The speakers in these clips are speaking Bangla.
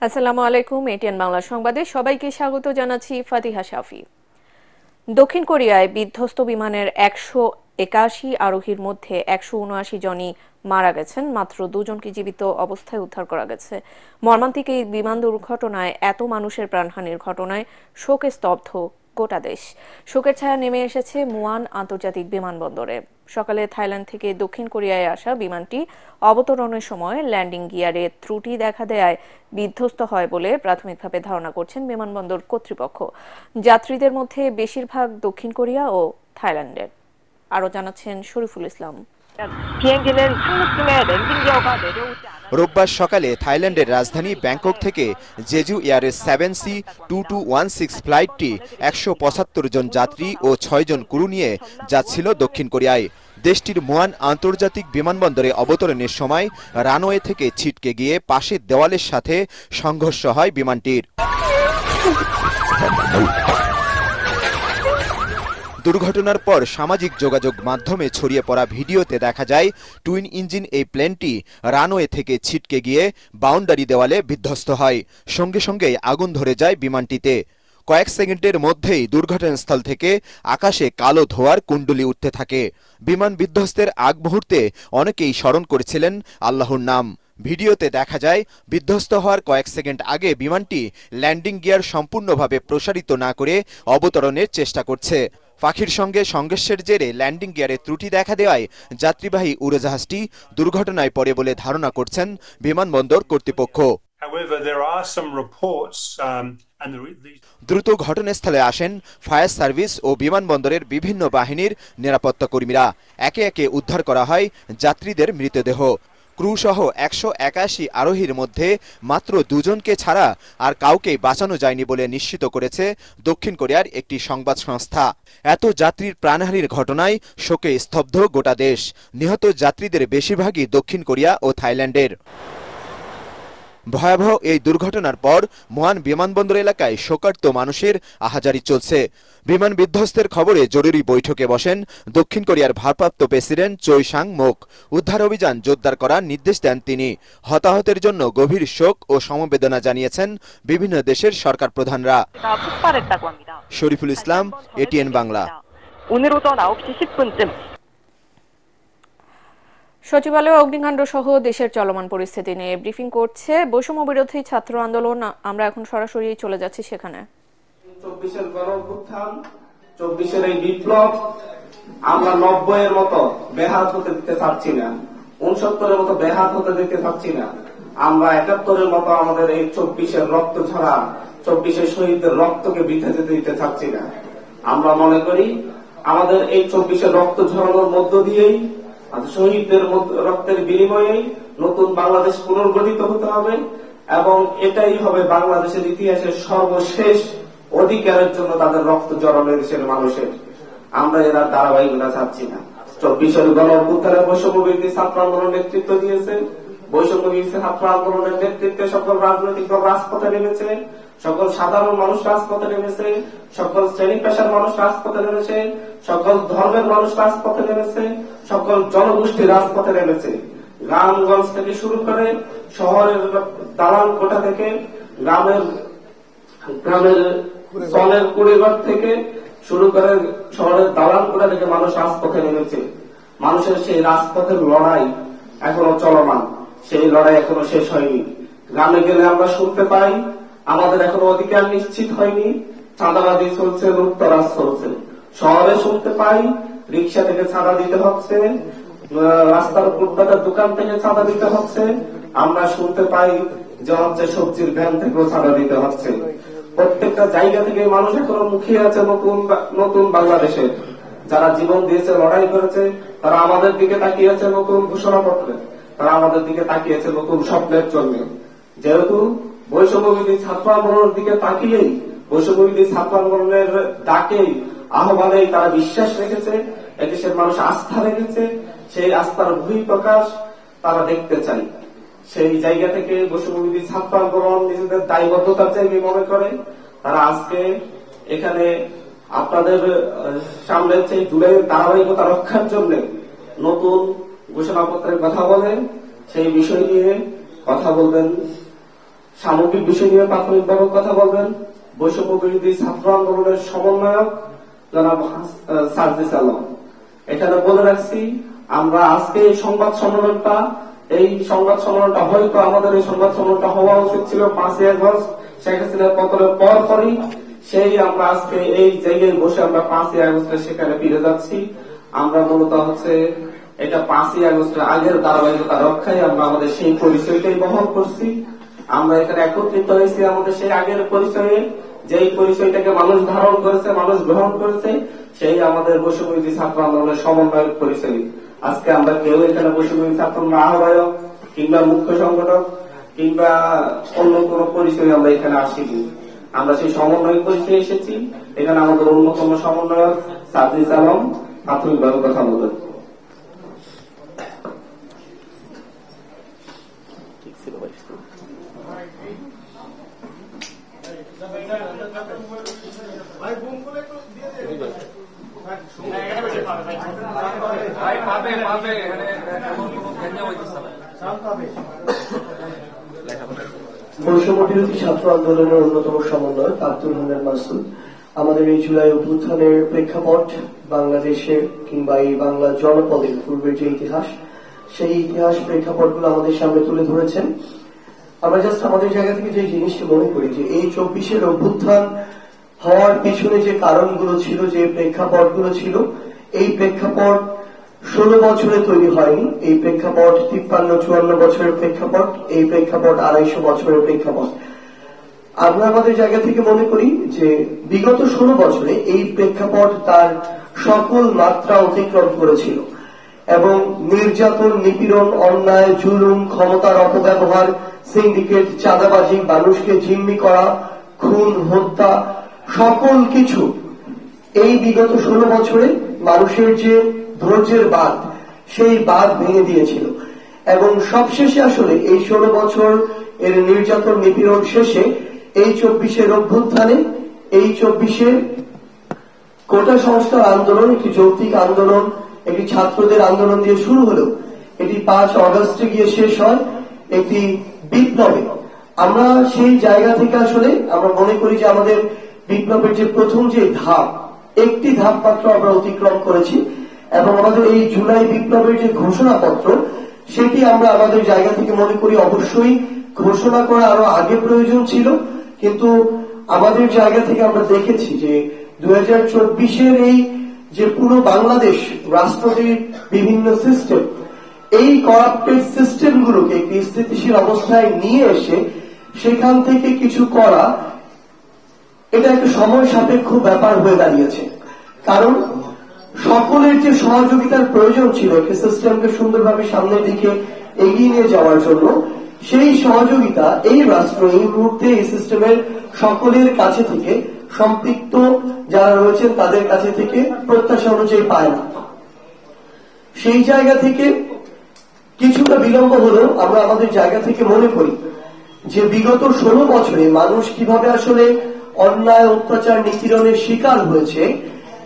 আসসালামু আলাইকুম। এটিএন বাংলা সংবাদে সবাইকে স্বাগত জানাচ্ছি ফাতিহা শাফি। দক্ষিণ কোরিয়ায় বিধ্বস্ত বিমানের 181 আরোহীর মধ্যে 179 জনই মারা গেছেন, মাত্র 2 জনকে জীবিত অবস্থায় উদ্ধার করা গেছে। মর্মান্তিক এই বিমান দুর্ঘটনায় এত মানুষের প্রাণহানির ঘটনায় শোকে স্তব্ধ গোটা দেশ। শোকের ছায়া নেমে এসেছে মুয়ান আন্তর্জাতিক বিমানবন্দরে। সকালে থাইল্যান্ড থেকে দক্ষিণ কোরিয়ায় আসা বিমানটি অবতরণের সময় ল্যান্ডিং গিয়ারে ত্রুটি দেখা দেয়ায় বিধ্বস্ত হয় বলে প্রাথমিকভাবে ধারণা করছেন বিমানবন্দর কর্তৃপক্ষ। যাত্রীদের মধ্যে বেশিরভাগ দক্ষিণ কোরিয়া ও থাইল্যান্ডের। আরও জানাচ্ছেন শরীফুল ইসলাম। রোববার সকালে থাইল্যান্ডের রাজধানী ব্যাংকক থেকে জেজু এয়ারের 7C2216 ফ্লাইটটি 175 জন যাত্রী ও 6 জন ক্রু নিয়ে যাচ্ছিল দক্ষিণ কোরিয়ায়। দেশটির মুয়ান আন্তর্জাতিক বিমানবন্দরে অবতরণের সময় রানওয়ে থেকে ছিটকে গিয়ে পাশের দেওয়ালের সাথে সংঘর্ষ হয় বিমানটির। দুর্ঘটনার পর সামাজিক যোগাযোগ মাধ্যমে ছড়িয়ে পড়া ভিডিওতে দেখা যায় টুইন ইঞ্জিন এই প্লেনটি রানওয়ে থেকে ছিটকে গিয়ে বাউন্ডারি দেওয়ালে বিধ্বস্ত হয়। সঙ্গে সঙ্গেই আগুন ধরে যায় বিমানটিতে। কয়েক সেকেন্ডের মধ্যেই দুর্ঘটনাস্থল থেকে আকাশে কালো ধোঁয়ার কুণ্ডলী উঠতে থাকে। বিমান বিধ্বস্তের আগ মুহূর্তে অনেকেই স্মরণ করেছিলেন আল্লাহর নাম। ভিডিওতে দেখা যায় বিধ্বস্ত হওয়ার কয়েক সেকেন্ড আগে বিমানটি ল্যান্ডিং গিয়ার সম্পূর্ণভাবে প্রসারিত না করে অবতরণের চেষ্টা করছে। পাখির সঙ্গে সংঘর্ষের জেরে ল্যান্ডিং গিয়ারে ত্রুটি দেখা দেওয়ায় যাত্রীবাহী উড়োজাহাজটি দুর্ঘটনায় পড়ে বলে ধারণা করছেন বিমানবন্দর কর্তৃপক্ষ। দ্রুত ঘটনাস্থলে আসেন ফায়ার সার্ভিস ও বিমানবন্দরের বিভিন্ন বাহিনীর নিরাপত্তা কর্মীরা। একে একে উদ্ধার করা হয় যাত্রীদের মৃতদেহ। ক্রু সহ 181 আরোহীর মধ্যে মাত্র 2 জনকে ছাড়া আর কাউকেই বাঁচানো যায়নি বলে নিশ্চিত করেছে দক্ষিণ কোরিয়ার একটি সংবাদ সংস্থা। এত যাত্রীর প্রাণহানির ঘটনায় শোকে স্তব্ধ গোটা দেশ। নিহত যাত্রীদের বেশিরভাগই দক্ষিণ কোরিয়া ও থাইল্যান্ডের। ভয়াবহ এই দুর্ঘটনার পর মুয়ান বিমানবন্দর এলাকায় শোকার্ত মানুষের আহাজারি চলছে। বিমান বিধ্বস্তের খবরে জরুরি বৈঠকে বসেন দক্ষিণ কোরিয়ার ভারপ্রাপ্ত প্রেসিডেন্ট চoi sang-mok। উদ্ধার অভিযান জোরদার করার নির্দেশ দেন তিনি। হতাহতের জন্য গভীর শোক ও সমবেদনা জানিয়েছেন বিভিন্ন দেশের সরকার প্রধানরা। শরীফুল ইসলাম, এটিএন বাংলা। সচিবালয়ে অগ্নিকাণ্ড সহ দেশের চলমান পরিস্থিতি নিয়ে ব্রিফিং করছে বৈষম্য বিরোধী ছাত্র আন্দোলন। আমরা এখন সরাসরি চলে যাচ্ছি সেখানে। 24-এর গণঅভ্যুত্থান, 24-এর এই বিপ্লব আমরা 90-এর মতো বেহাত হতে দিতে চাচ্ছি না, 69-এর মতো বেহাত হতে দিতে চাচ্ছি না। আমরা 71-এর মতো আমাদের এই 24-এর রক্ত ঝরা, 24-এর শহীদদের রক্তকে বৃথা যেতে দিতে চাচ্ছি না। আমরা মনে করি আমাদের এই 24-এর রক্ত ঝরানোর মধ্য দিয়েই, শহীদদের রক্তের বিনিময়ে নতুন বাংলাদেশ পুনর্গঠিত হতে হবে এবং এটাই হবে বাংলাদেশের ইতিহাসের সর্বশেষ অধিকারের জন্য তাদের রক্ত জড়ানো দেশের মানুষের। আমরা এরা ধারাবাহিকতা চাচ্ছি না। 24-এর গণঅভ্যুত্থানে বৈষম্য বিরোধী ছাত্র আন্দোলনের নেতৃত্ব দিয়েছে। বৈষম্য বিরোধী ছাত্র আন্দোলনের নেতৃত্বে সকল রাজনৈতিক দল রাজপথে নেমেছে, সকল সাধারণ মানুষ রাজপথে নেমেছে, সকল শ্রেণী পেশার মানুষ রাজপথে নেমেছে, সকল ধর্মের মানুষ রাজপথে নেমেছে, সকল জনগোষ্ঠী রাজপথে নেমেছে। গ্রামগঞ্জ থেকে শুরু করে শহরের দালান কোঠা থেকে, গ্রামের চলের কুড়িঘর থেকে শুরু করে শহরের দালান কোঠা থেকে মানুষ রাজপথে নেমেছে। মানুষের সেই রাজপথের লড়াই এখনো চলমান, সেই লড়াই এখনো শেষ হয়নি। গ্রামে গেলে আমরা শুনতে পাই আমাদের এখনো অধিকার নিশ্চিত হয়নি, চাঁদাবাজি চলছে, লুটতরাজ চলছে। শহরে শুনতে পাই রিক্সা থেকে চাঁদা দিতে হচ্ছে, রাস্তার ফুটপাতের দোকান থেকে চাঁদা দিতে হচ্ছে। আমরা শুনতে পাই যে হচ্ছে সবজির ভ্যান থেকেও চাঁদা দিতে হচ্ছে। প্রত্যেকটা জায়গা থেকে মানুষ এখনো মুখিয়ে আছে নতুন বাংলাদেশের। যারা জীবন দিয়েছে, লড়াই করেছে, তারা আমাদের দিকে তাকিয়েছে নতুন ঘোষণাপত্রে, তারা আমাদের দিকে তাকিয়েছে নতুন স্বপ্নের জন্য। যেহেতু বৈষম্যবিরোধী ছাত্র আন্দোলনের দিকে তাকিয়েই, বৈষম্যবিরোধী ছাত্র আন্দোলনের ডাকেই, আহ্বানেই তারা বিশ্বাস রেখেছে, এদেশের মানুষ আস্থা রেখেছে, সেই আস্থার বহিঃপ্রকাশ তারা দেখতে চায়। সেই জায়গা থেকে বৈষম্যবিরোধী ছাত্র আন্দোলন নিজেদের দায়বদ্ধতার জায়গায় মনে করে তারা আজকে এখানে আপনাদের সামনে সেই জুলাইয়ের ধারাবাহিকতা রক্ষার জন্য নতুন ঘোষণাপত্রের কথা বলেন। সেই বিষয় নিয়ে কথা বলবেন সামগ্রিক বিষয় নিয়ে প্রাথমিকভাবে কথা বলবেন বৈষম্য বিরোধী ছাত্র আন্দোলনের সমন্বয়ক জনাব সার্জিস আলম। এখানে বলে রাখছি, আমরা আজকে এই সংবাদ সম্মেলনটা হয়তো আমাদের এই সংবাদ সম্মেলনটা হওয়া উচিত ছিল 5ই আগস্ট শেখ হাসিনার পতনের পরই। সেই আমরা আজকে এই জায়গায় বসে আমরা 5ই আগস্টে সেখানে ফিরে যাচ্ছি। আমরা মূলত এটা 5ই আগস্টের আগের ধারাবাহিকতা রক্ষায় আমরা আমাদের সেই পরিচয়টাই বহন করছি। আমরা এখানে একত্রিত হয়েছি আমাদের সেই আগের পরিচয়ে, যেই পরিচয়টাকে মানুষ ধারণ করেছে, মানুষ গ্রহণ করেছে, সেই আমাদের বৈষম্যবিরোধী ছাত্র আন্দোলনের সমন্বয়ক পরিচয়। আজকে আমরা কেউ এখানে বৈষম্যবিরোধী ছাত্র আহ্বায়ক কিংবা মুখ্য সংগঠক কিংবা অন্য কোন পরিচয় আমরা এখানে আসিনি। আমরা সেই সমন্বয়ক পরিচয়ে এসেছি। এখানে আমাদের অন্যতম সমন্বয়ক সার্জিস আলম প্রাথমিকভাবে কথা বলবেন। বৈষম্য বিরোধী ছাত্র আন্দোলনের অন্যতম সমন্বয়ক আব্দুল হান্নান মাসুদ। আমাদের এই জুলাই অভ্যুত্থানের প্রেক্ষাপট, বাংলাদেশের কিংবা এই বাংলা জনপদের পূর্বের যে ইতিহাস, সেই ইতিহাস প্রেক্ষাপটগুলো আমাদের সামনে তুলে ধরেছেন। আমরা জাস্ট আমাদের জায়গা থেকে যে জিনিসটা মনে করি যে এই 24-এর অভ্যুত্থান হওয়ার পিছনে যে কারণগুলো ছিল, যে প্রেক্ষাপটগুলো ছিল, এই প্রেক্ষাপট 16 বছরে তৈরি হয়নি। এই প্রেক্ষাপট 53-54 বছরের প্রেক্ষাপট, এই প্রেক্ষাপট 250 বছরের প্রেক্ষাপট। আমরা আমাদের জায়গা থেকে মনে করি যে বিগত 16 বছরে এই প্রেক্ষাপট তার সকল মাত্রা অতিক্রম করেছিল এবং নির্যাতন, নিপীড়ন, অন্যায়, জুলুম, ক্ষমতার অপব্যবহার, সিন্ডিকেট, চাঁদাবাজি, মানুষকে জিম্মি করা, খুন, হত্যা, সকল কিছু এই বিগত 16 বছরে মানুষের যে ধৈর্যের বাঁধ, সেই বাঁধ ভেঙে দিয়েছিল। এবং সবশেষে আসলে এই 16 বছর এর নির্যাতন, নিপীড়ন শেষে এই 24-এর অভ্যুত্থানে, এই 24-এর কোটা সংস্কার আন্দোলন একটি যৌক্তিক আন্দোলন, একটি ছাত্রদের আন্দোলন দিয়ে শুরু হলেও এটি 5 অগস্টে গিয়ে শেষ হয় একটি বিপ্লবে। আমরা সেই জায়গা থেকে আসলে আমরা মনে করি যে আমাদের বিপ্লবের যে প্রথম যে ধাপ, একটি ধাপ মাত্র আমরা অতিক্রম করেছি এবং আমাদের এই জুলাই বিপ্লবের যে ঘোষণাপত্র, সেটি আমরা আমাদের জায়গা থেকে মনে করি অবশ্যই ঘোষণা করা আরো আগে প্রয়োজন ছিল। কিন্তু আমাদের জায়গা থেকে আমরা দেখেছি যে 2024-এর এই যে পুরো বাংলাদেশ রাষ্ট্রটির বিভিন্ন সিস্টেম, এই করাপ্টেড সিস্টেমগুলোকে একটি স্থিতিশীল অবস্থায় নিয়ে এসে সেখান থেকে কিছু করা, এটা একটা সময় সাপেক্ষ ব্যাপার হয়ে দাঁড়িয়েছে। কারণ সকলের যে সহযোগিতার প্রয়োজন ছিল একটি সিস্টেমকে সুন্দরভাবে সামনের দিকে এগিয়ে নিয়ে যাওয়ার জন্য, সেই সহযোগিতা এই রাষ্ট্র এই মুহূর্তে এই সিস্টেমের সকলের কাছে থেকে, সম্পৃক্ত যারা রয়েছেন তাদের কাছে থেকে প্রত্যাশা অনুযায়ী পায় না। সেই জায়গা থেকে কিছুটা বিলম্ব হলেও আমরা আমাদের জায়গা থেকে মনে করি যে বিগত 16 বছরে মানুষ কিভাবে আসলে অন্যায়, অত্যাচার, নিপীড়নের শিকার হয়েছে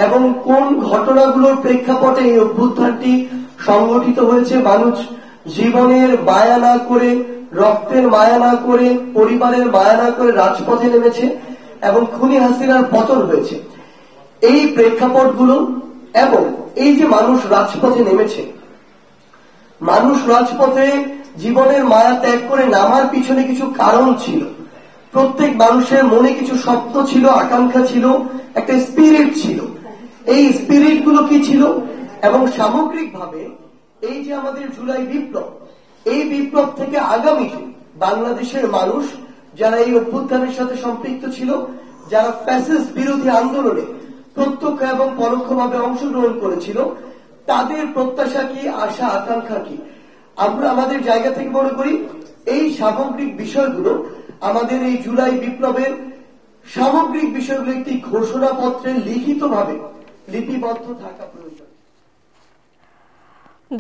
এবং কোন ঘটনাগুলোর প্রেক্ষাপটে এই অভ্যুত্থানটি সংগঠিত হয়েছে। মানুষ জীবনের মায়া না করে, রক্তের মায়া না করে, পরিবারের মায়া না করে রাজপথে নেমেছে এবং খুনি হাসিনার পতন হয়েছে। এই প্রেক্ষাপটগুলো এবং এই যে মানুষ রাজপথে নেমেছে, মানুষ রাজপথে জীবনের মায়া ত্যাগ করে নামার পিছনে কিছু কারণ ছিল। প্রত্যেক মানুষের মনে কিছু স্বপ্ন ছিল, আকাঙ্ক্ষা ছিল, একটা স্পিরিট ছিল। এই স্পিরিট গুলো কি ছিল এবং সামগ্রিকভাবে এই যে আমাদের জুলাই বিপ্লব, এই বিপ্লব থেকে আগামীতে বাংলাদেশের মানুষ যারা এই অভ্যুত্থানের সাথে সম্পৃক্ত ছিল, যারা ফ্যাসিস্ট বিরোধী আন্দোলনে প্রত্যক্ষ এবং পরোক্ষভাবে অংশগ্রহণ করেছিল, তাদের প্রত্যাশা কি, আশা, আকাঙ্ক্ষা কি। আমরা আমাদের জায়গা থেকে মনে করি এই সামগ্রিক বিষয়গুলো আমাদের এই জুলাই বিপ্লবের সামগ্রিক বিষয়গুলো একটি ঘোষণাপত্রে লিখিতভাবে লিপিবদ্ধ থাকা প্রয়োজন।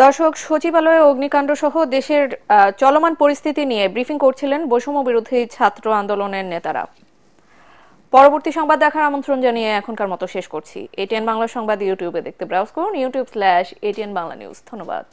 দর্শক, সচিবালয়ে অগ্নিকাণ্ড সহ দেশের চলমান পরিস্থিতি নিয়ে ব্রিফিং করছিলেন বৈষম্য বিরোধী ছাত্র আন্দোলনের নেতারা। পরবর্তী সংবাদ দেখার আমন্ত্রণ জানিয়ে এখনকার মতো শেষ করছি। এটিএন বাংলা সংবাদ ইউটিউবে দেখতে ব্রাউজ করুন, youtube/ATN Bangla News। ধন্যবাদ।